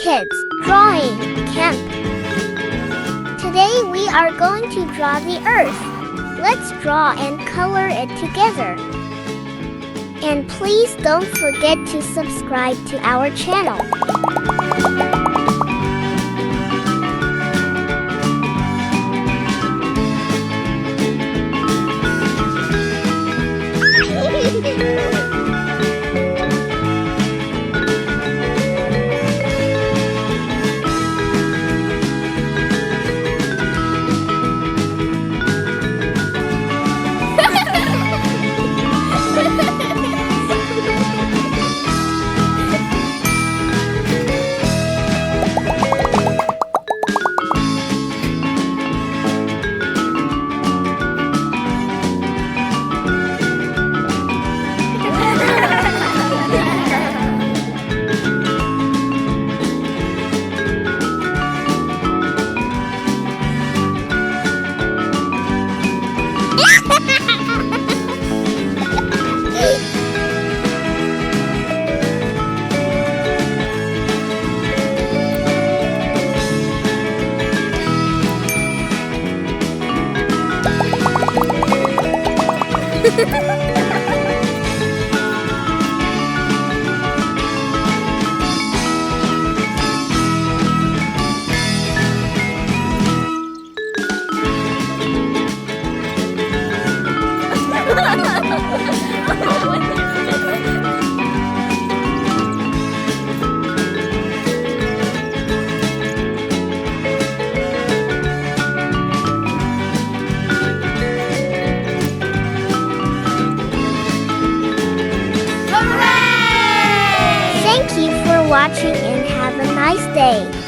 Kids Drawing Camp. Today we are going to draw the earth. Let's draw and color it together. And please don't forget to subscribe to our channel. Thank you for watching and have a nice day.